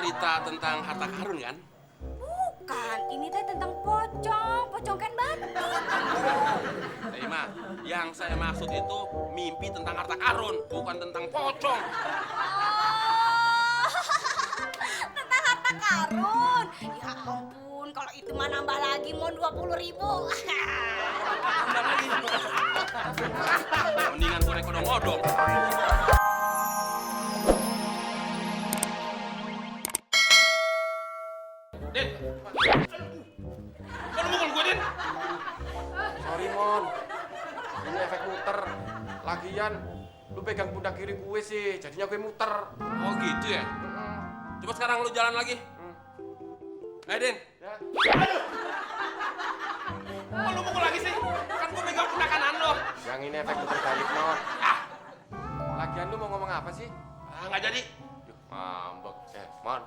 cerita tentang harta karun kan? Bukan, ini teh tentang pocong kan batik. Teh Ima, yang saya maksud itu mimpi tentang harta karun, bukan tentang pocong. Oh, tentang harta karun. Ya ampun, kalau itu mah nambah lagi mau 20.000. Tambah lagi. Mendingan gue naik odong-odong. Din, kok lu mukul gue, Din? Sorry Mon, ini efek muter. Lagian lu pegang pundak kiri gue sih, jadinya gue muter. Oh gitu ya? Coba sekarang lu jalan lagi. Din. Ya. Kok lu mukul lagi sih? Kan gue pegang pundak kanan lo. Yang ini efek muter balik Mon. Ah, Lagian lu mau ngomong apa sih? nggak jadi. Ngambek. Mon.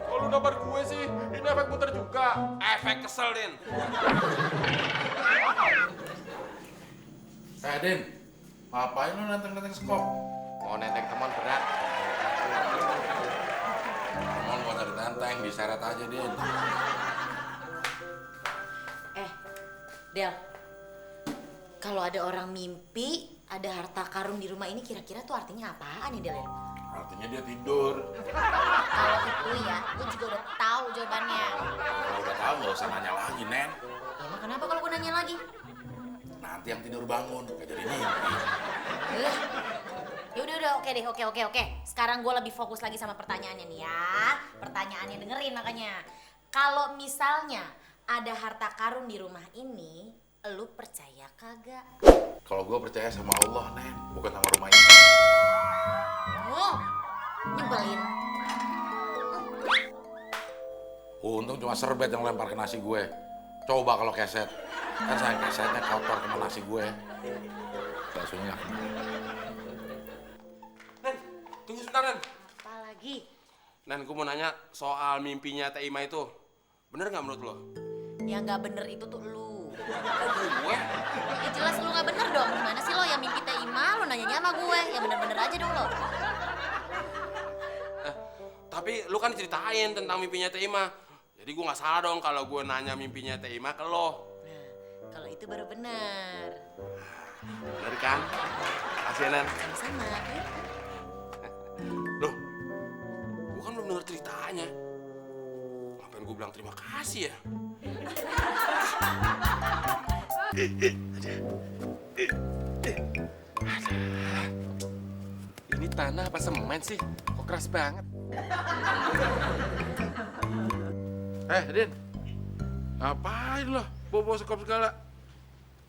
Kalau lu nampar gue sih, ini efek muter juga. Efek kesel, Din. Din, ngapain lu nenteng-nenteng skop? Mau nenteng teman berat. Mau lu cari tenteng, diseret aja, Din. Del, kalau ada orang mimpi ada harta karun di rumah ini kira-kira tuh artinya apaan nih Del? Artinya dia tidur. Kalau itu ya, gue juga udah tahu jawabannya. Kalau udah tahu nggak usah nanya lagi, Nen. Ya emang kenapa kalau gue nanya lagi? Nanti yang tidur bangun, gak jadi mimpi. Ya udah oke deh, oke. Sekarang gue lebih fokus lagi sama pertanyaannya nih ya. Pertanyaannya dengerin makanya. Kalau misalnya ada harta karun di rumah ini, lu percaya kagak? Kalau gue percaya sama Allah, Nen, bukan sama rumah ini. Oh, nyebelin. Untung cuma serbet yang lempar ke nasi gue. Coba kalau keset, kan sayang kesetnya kotor kena nasi gue. Baksonya nggak kena. Nen, tunggu sebentar, Nen. Apa lagi? Nen, gue mau nanya soal mimpinya Teh Ima itu. Bener nggak menurut lo? Yang nggak bener itu tuh lu. Kok gue? Ya jelas lu nggak bener dong. Gimana sih lo yang mimpi Teh Ima, lo nanyanya sama gue. Ya bener-bener aja dong lo. Tapi lu kan ceritain tentang mimpinya Teh Ima. Jadi gue nggak salah dong kalau gue nanya mimpinya Teh Ima ke lo. Nah, kalau itu baru benar. Bener kan? Makasih ya, Nen. Sama-sama. Loh, gue kan belum denger ceritanya. Ngapain gue bilang terima kasih ya? Ini tanah apa semen sih? Kok keras banget? Din, ngapain lo bawa skop segala?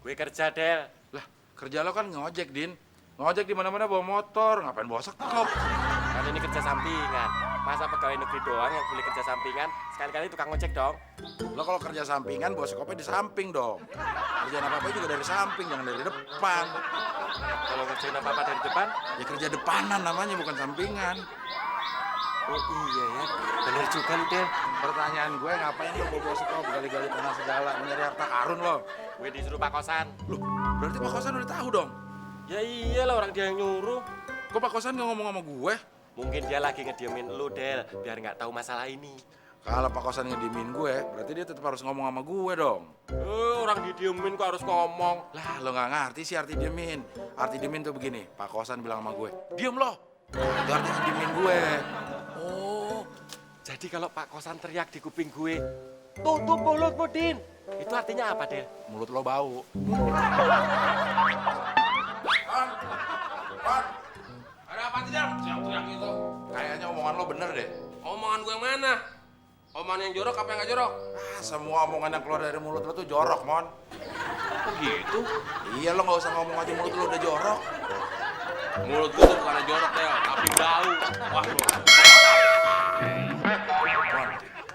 Gue kerja, Del. Lah, kerja lo kan ngojek, Din. Ngojek di mana-mana bawa motor, ngapain bawa skop? Kan ini kerja sampingan. Masa pegawai negeri doang yang boleh kerja sampingan? Sekali-kali tukang ojek dong. Lo kalau kerja sampingan bawa skopnya di samping dong. Kerjaan apa-apa juga dari samping, jangan dari depan. Kalau ngerjain apa-apa dari depan? Ya kerja depanan namanya, bukan sampingan. Oh iya ya, bener juga nih, Del. Pertanyaan gue, ngapain lo bawa skop gali-gali tanah segala, mencari harta karun lo? Gue disuruh Pak Kosan. Loh, berarti Pak Kosan udah tahu dong. Ya iyalah, orang dia yang nyuruh. Kok Pak Kosan nggak ngomong sama gue? Mungkin dia lagi ngediemin lu, Del, biar nggak tahu masalah ini. Kalau Pak Kosan ngediemin gue, berarti dia tetap harus ngomong sama gue dong. Orang didiemin kok harus ngomong. Lah, lo nggak ngerti sih arti diemin. Arti diemin tuh begini, Pak Kosan bilang sama gue, diem lo. Itu artinya diemin gue. Oh, jadi kalau Pak Kosan teriak di kuping gue, tutup mulutmu, Din. Itu artinya apa, Del? Mulut lo bau. Ada apa sih, Del? Teriak-teriak itu. Kayaknya omongan lo bener deh. Omongan gue yang mana? Omongan yang jorok apa yang nggak jorok? Semua omongan yang keluar dari mulut lo tuh jorok, Mon. Kok gitu? Iya, lo nggak usah ngomong aja mulut lo udah jorok. Mulut gue tuh bukan jorok, Del, tapi bau. Wah, lo. Mon,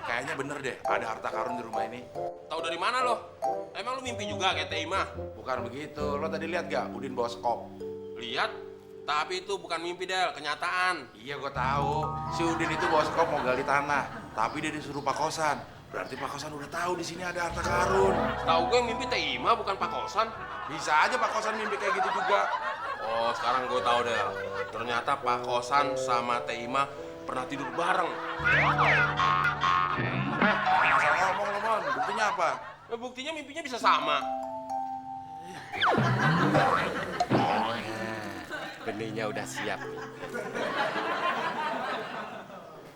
kayaknya bener deh, ada harta karun di rumah ini. Tahu dari mana lo? Emang lu mimpi juga kayak Teh Ima? Bukan begitu, lo tadi lihat gak Udin bawa skop? Lihat, tapi itu bukan mimpi, Del, kenyataan. Iya, gue tahu. Si Udin itu bawa skop mau gali tanah, tapi dia disuruh Pak Kosan. Berarti Pak Kosan udah tahu di sini ada harta karun. Tahu gue yang mimpi Teh Ima bukan Pak Kosan. Bisa aja Pak Kosan mimpi kayak gitu juga. Oh, sekarang gue tahu deh. Ternyata Pak Kosan sama Teh Ima pernah tidur bareng. Masalah ngomong lo, Mon. Buktinya apa? Ya, buktinya mimpinya bisa sama. Benihnya udah siap.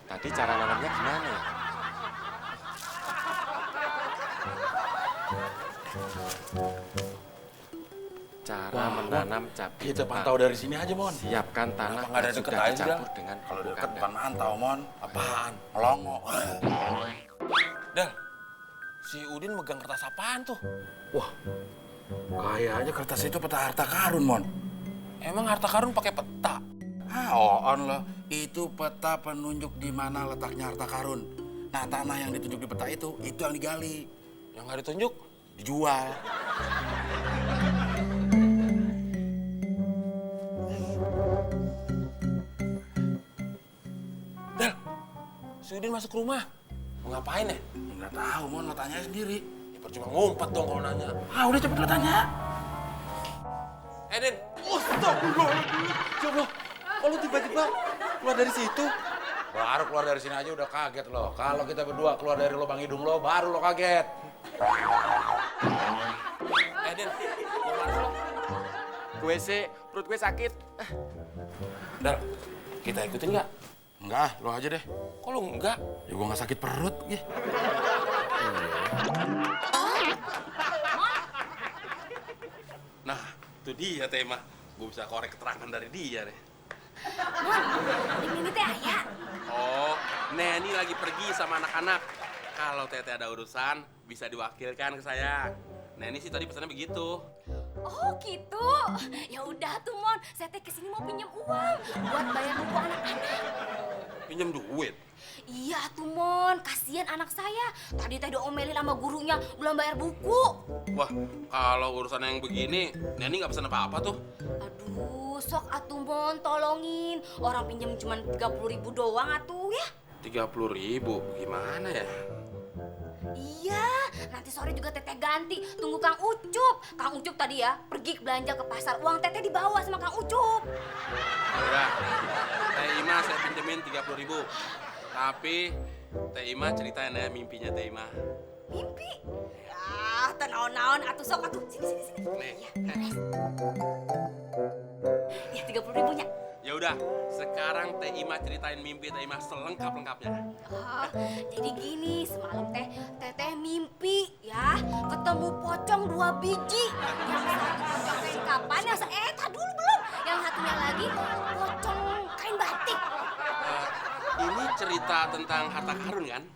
Tadi cara nanamnya gimana ya? Cara menanam cabai. Kita pantau dari sini aja, Mon. Siapkan tanah Kenapa nggak ada yang deket sudah aja? dicampur dengan Kalau pupuk deket kandang. bukan mantau, Mon. Apaan? Melongo. Del, si Udin megang kertas apaan tuh? Wah, kayaknya kertas itu peta harta karun, Mon. Emang harta karun pakai peta? On loh. Itu peta penunjuk di mana letaknya harta karun. Nah, tanah yang ditunjuk di peta itu yang digali. Yang nggak ditunjuk? Dijual. Del, si Udin masuk rumah. Mau ngapain ya? Nggak tahu, Mon. Lo tanya sendiri. Ya, percuma ngumpet dong kalau nanya. Udah cepet lo tanya. Din. Astagfirullahaladzim. Ya Allah, kok lu tiba-tiba keluar dari situ? Baru keluar dari sini aja udah kaget lo. Kalau kita berdua keluar dari lubang hidung lo, baru lo kaget. Din, mau mana lo? Gue sih, perut gue sakit. Del, kita ikutin nggak? Enggak, lo aja deh. Kok lu enggak? Ya gua nggak sakit perut. Nah, itu dia Tema. Gue bisa korek keterangan dari dia deh. Ini teh ayah. Oh, Neni lagi pergi sama anak-anak. Kalau Tete ada urusan, bisa diwakilkan ke saya. Neni sih tadi pesannya begitu. Oh gitu. Ya udah tuh Mon, saya teh kesini mau pinjam uang buat bayar buku anak-anak. Pinjam duit. Iya tuh Mon, kasihan anak saya. Tadi teh diomelin sama gurunya belum bayar buku. Wah, kalau urusan yang begini, Neni nggak pesan apa-apa tuh. Aduh, sok atuh Mon, tolongin. Orang pinjam cuma 30.000 doang atuh ya. 30.000, gimana ya? Iya, nanti sore juga Teteh ganti. Tunggu Kang Ucup. Kang Ucup tadi ya pergi belanja ke pasar. Uang Teteh dibawa sama Kang Ucup. Udah, Teh Ima saya pinjemin 30.000. Tapi Teh Ima ceritain ya mimpinya Teh Ima. Mimpi? Ya, tenaon-naon atuh sok atuh. Sini. Nih. Ya 30.000-nya. Ya udah, sekarang Teh Ima ceritain mimpi Teh Ima selengkap-lengkapnya. Oh, jadi gini, semalam Teteh mimpi ya, ketemu pocong 2 biji. Yang satu pocong kain kapan, dulu belum. Yang satunya lagi pocong kain batik. Ini cerita tentang harta karun kan?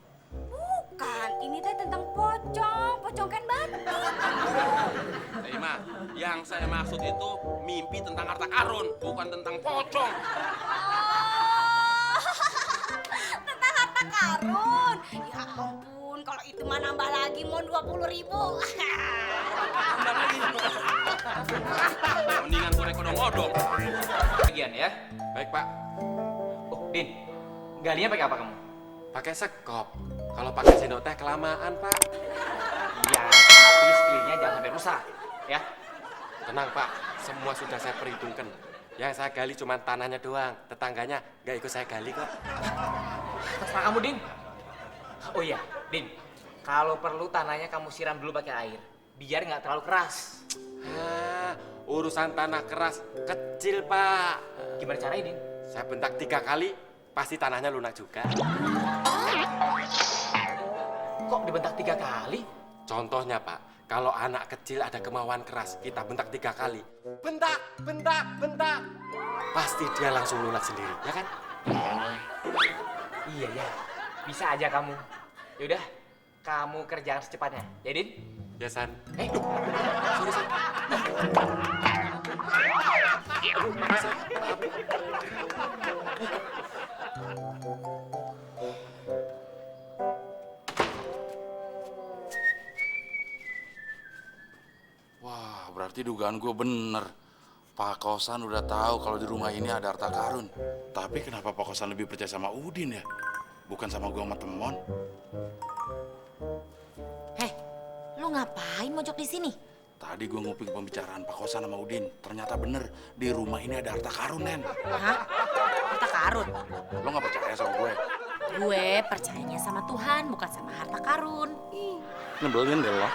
Bukan, ini teh tentang pocong kain batik. Teh Ima, yang saya maksud itu mimpi tentang harta karun, bukan tentang pocong. Oh, tentang harta karun. Ya ampun, kalau itu mah nambah lagi mau 20.000. Tambah lagi. Mendingan gue kodong-kodong. Bagian ya. Baik, Pak. Oh, Din. Galinya pakai apa kamu? Pakai sekop. Kalau pakai sendok teh kelamaan, Pak. Iya, tapi skillnya jangan sampai rusak, ya. Tenang, Pak. Semua sudah saya perhitungkan. Yang saya gali cuma tanahnya doang. Tetangganya nggak ikut saya gali kok. Terserah kamu, Din. Oh iya, Din. Kalau perlu tanahnya kamu siram dulu pakai air, biar nggak terlalu keras. Urusan tanah keras kecil, Pak. Gimana caranya, Din? Saya bentak 3 kali, pasti tanahnya lunak juga. Kok dibentak 3 kali? Contohnya, Pak, kalau anak kecil ada kemauan keras, kita bentak 3 kali. Bentak. Pasti dia langsung lunak sendiri, ya kan? Iya ya, bisa aja kamu. Yaudah, kamu kerjakan secepatnya, ya Din? Ya, San. Sorry, San. Wah, berarti dugaan gue bener. Pak Kosan udah tahu kalau di rumah ini ada harta karun. Tapi kenapa Pak Kosan lebih percaya sama Udin ya? Bukan sama gue sama Temon. Heh, lu ngapain mojok di sini? Tadi gue nguping pembicaraan Pak Kosan sama Udin. Ternyata bener, di rumah ini ada harta karun, Nen. Hah? Harta karun? Lo gak percaya sama gue? Gue percayanya sama Tuhan, bukan sama harta karun. Nebelin deh lo.